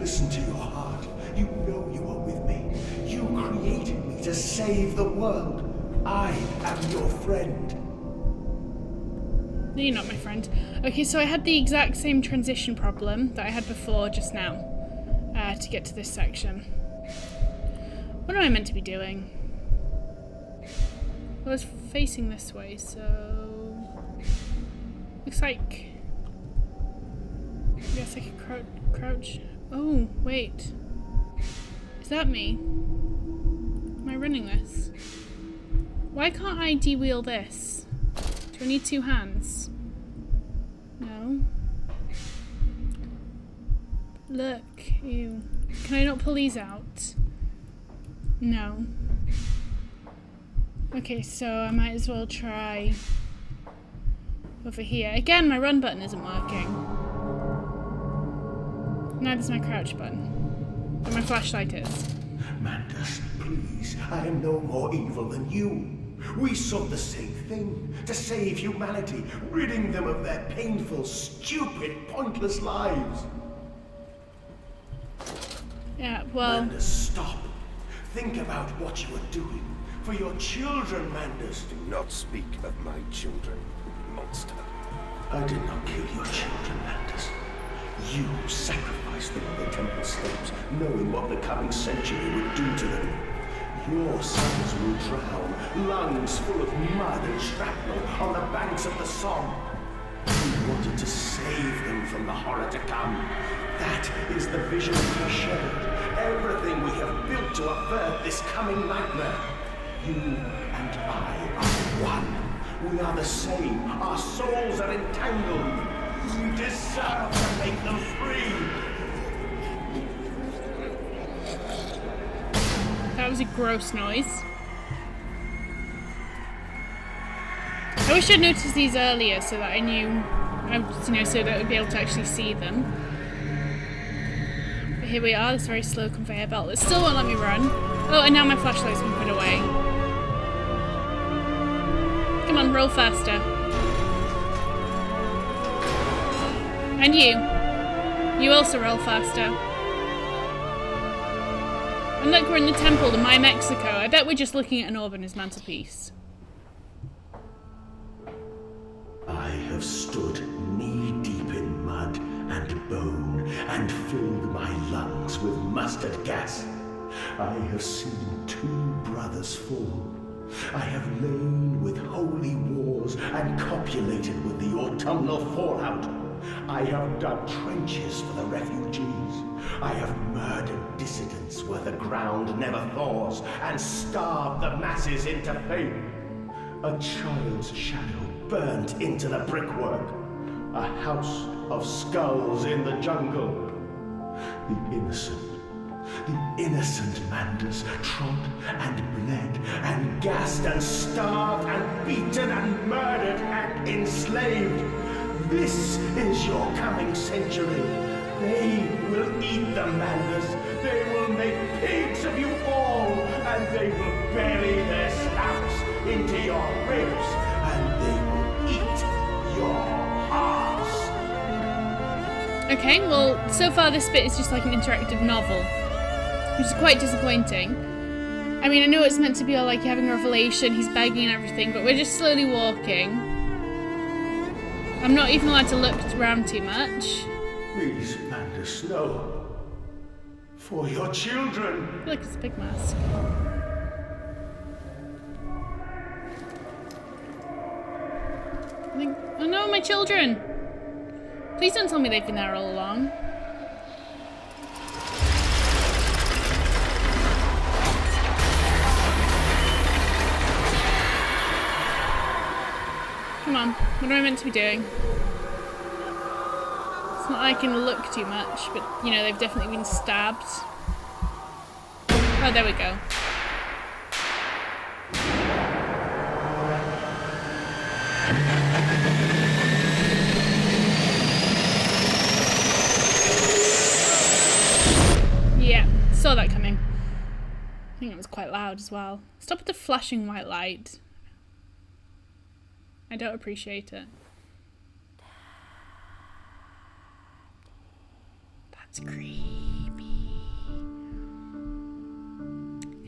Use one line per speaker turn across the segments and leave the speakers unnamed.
Listen to your heart. You know you are with me. You created me to save the world. I am your friend.
No, you're not my friend. Okay, so I had the exact same transition problem that I had before just now to get to this section. What am I meant to be doing? Well, I was facing this way, so... Looks like... I guess I could crouch... Oh, wait. Is that me? Am I running this? Why can't I de-wheel this? Do I need two hands? No. Look, ew. Can I not pull these out? No. Okay, so I might as well try over here. Again, my run button isn't working. Neither's my crouch button. But my flashlight is.
Mandas, please, I am no more evil than you. We sought the same thing, to save humanity, ridding them of their painful, stupid, pointless lives.
Yeah, well...
Mandas, stop. Think about what you are doing. For your children, Mandas.
Do not speak of my children, monster.
I did not kill your children, Mandas. You sacrificed them on the temple slopes, knowing what the coming century would do to them. Your sons will drown, lungs full of mud and shrapnel on the banks of the Somme. You wanted to save them from the horror to come. That is the vision you shared. Everything we have built to avert this coming nightmare. You and I are one. We are the same. Our souls are entangled. We deserve to make them free.
That was a gross noise. I wish I'd noticed these earlier so that I knew, so that I'd be able to actually see them. But here we are, this very slow conveyor belt that still won't let me run. Oh, and now my flashlight's been put away. Come on, roll faster. And you. You also roll faster. And look, we're in the temple to My Mexico. I bet we're just looking at an orb on his mantelpiece.
I have stood knee-deep in mud and bone and filled my lungs with mustard gas. I have seen 2 brothers fall. I have lain with holy wars and copulated with the autumnal fallout. I have dug trenches for the refugees. I have murdered dissidents where the ground never thaws and starved the masses into pain. A child's shadow burnt into the brickwork. A house of skulls in the jungle. The innocent Mandas trod and bled and gassed and starved and beaten and murdered and enslaved. This is your coming century. They will eat the Mandas. They will make pigs of you all, and they will bury their snouts into your ribs, and they will eat your hearts.
Okay, well, so far this bit is just like an interactive novel, which is quite disappointing. I mean, I know it's meant to be all like you're having a revelation, he's begging and everything, but we're just slowly walking. I'm not even allowed to look around too much.
Please, Mandas, no. For your children.
I feel like it's a big mask. Oh no, my children! Please don't tell me they've been there all along. Come on, what am I meant to be doing? It's not like I can look too much, but, you know, they've definitely been stabbed. Oh, there we go. Yeah, saw that coming. I think it was quite loud as well. Stop with the flashing white light. I don't appreciate it. That's creepy.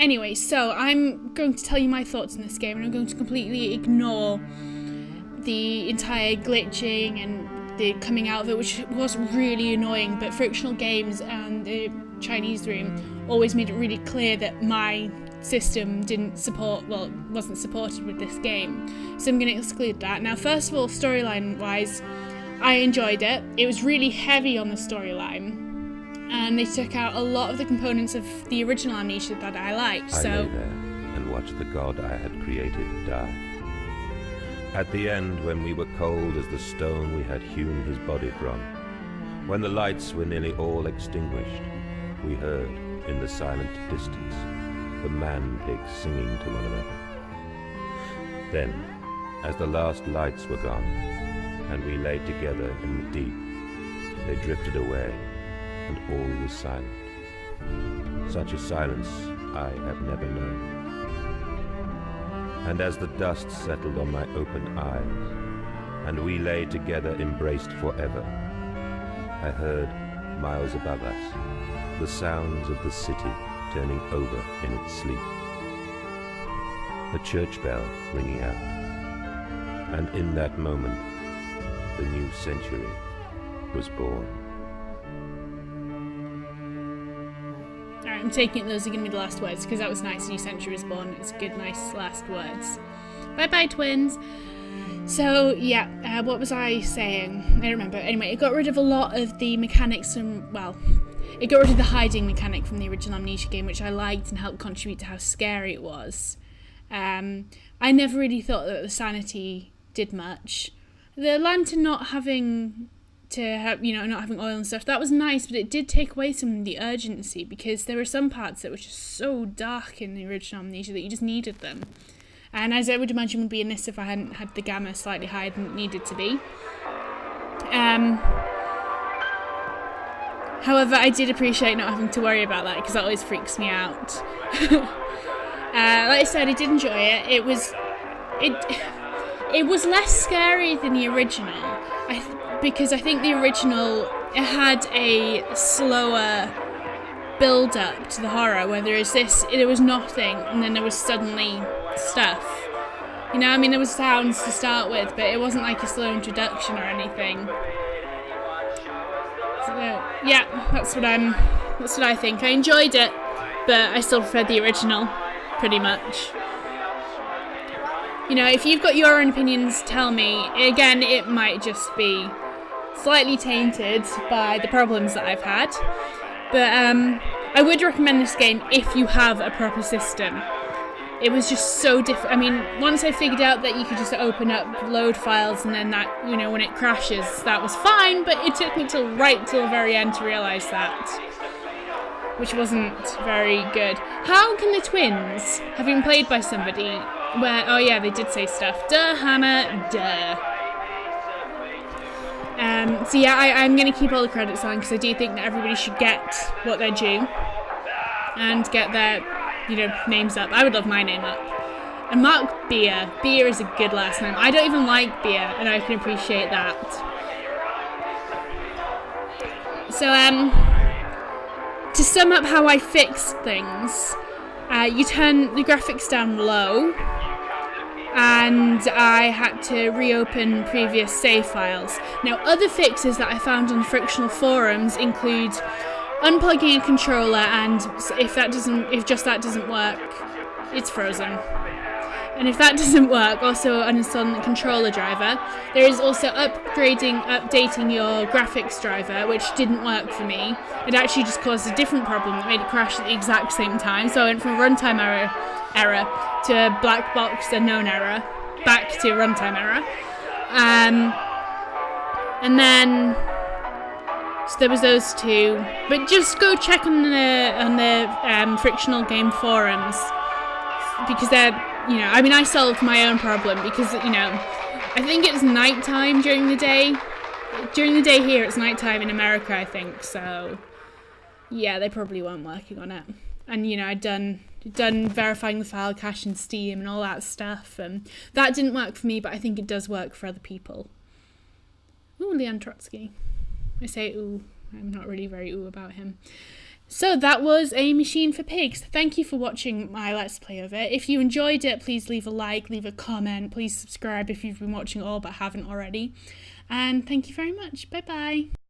Anyway, so I'm going to tell you my thoughts on this game, and I'm going to completely ignore the entire glitching and the coming out of it, which was really annoying, but Frictional Games and the Chinese room always made it really clear that my system wasn't supported with this game, so I'm going to exclude that. Now, first of all, storyline wise, I enjoyed it. It was really heavy on the storyline, and they took out a lot of the components of the original Amnesia that I liked.
I lay there and watched the god I had created die. At the end, when we were cold as the stone we had hewn his body from, when the lights were nearly all extinguished, we heard, in the silent distance, the man-pigs singing to one another. Then, as the last lights were gone, and we lay together in the deep, they drifted away, and all was silent. Such a silence I have never known. And as the dust settled on my open eyes, and we lay together embraced forever, I heard, miles above us, the sounds of the city turning over in its sleep. A church bell ringing out, and in that moment, the new century was born.
Alright, I'm taking it those are going to be the last words, because that was nice. New century was born. It's good, nice last words. Bye-bye, twins. So, yeah, what was I saying? I don't remember. Anyway, it got rid of a lot of the mechanics from, well, it got rid of the hiding mechanic from the original Amnesia game, which I liked and helped contribute to how scary it was. I never really thought that the sanity did much. The lantern not having not having oil and stuff, that was nice, but it did take away some of the urgency, because there were some parts that were just so dark in the original Amnesia that you just needed them. And as I would imagine would be in this if I hadn't had the gamma slightly higher than it needed to be. However, I did appreciate not having to worry about that, because that always freaks me out. Like I said, I did enjoy it. It was less scary than the original, because I think the original, it had a slower build-up to the horror, whereas this, there was nothing, and then there was suddenly stuff. You know, I mean, there was sounds to start with, but it wasn't like a slow introduction or anything. So, yeah, that's what I think. I enjoyed it, but I still preferred the original, pretty much. You know, if you've got your own opinions, tell me. Again, it might just be slightly tainted by the problems that I've had, but I would recommend this game if you have a proper system. It was just so different. I mean, once I figured out that you could just open up load files and then that, you know, when it crashes, that was fine, but it took me till the very end to realise that, which wasn't very good. How can the twins, having played by somebody where, oh yeah, they did say stuff. Duh, Hannah, duh. So yeah, I'm going to keep all the credits on, because I do think that everybody should get what they're due and get their, you know, names up. I would love my name up. And Mark Beer. Beer is a good last name. I don't even like beer, and I can appreciate that. So, to sum up how I fixed things, you turn the graphics down low, and I had to reopen previous save files. Now, other fixes that I found on frictional forums include unplugging a controller, and if just that doesn't work, it's frozen. And if that doesn't work, also uninstalling the controller driver. There is also updating your graphics driver, which didn't work for me. It actually just caused a different problem that made it crash at the exact same time. So I went from a runtime error to a black box unknown error, back to runtime error. And then, so there was those two. But just go check on the frictional game forums, because they're, you know, I mean, I solved my own problem, because, you know, I think it's nighttime during the day. During the day here, it's nighttime in America, I think. So, yeah, they probably weren't working on it. And, you know, I'd done verifying the file cache in Steam and all that stuff, and that didn't work for me, but I think it does work for other people. Ooh, Leon Trotsky. I say ooh. I'm not really very ooh about him. So that was A Machine for Pigs. Thank you for watching my Let's Play of it. If you enjoyed it, please leave a like, leave a comment, please subscribe if you've been watching it all but haven't already. And thank you very much. Bye bye.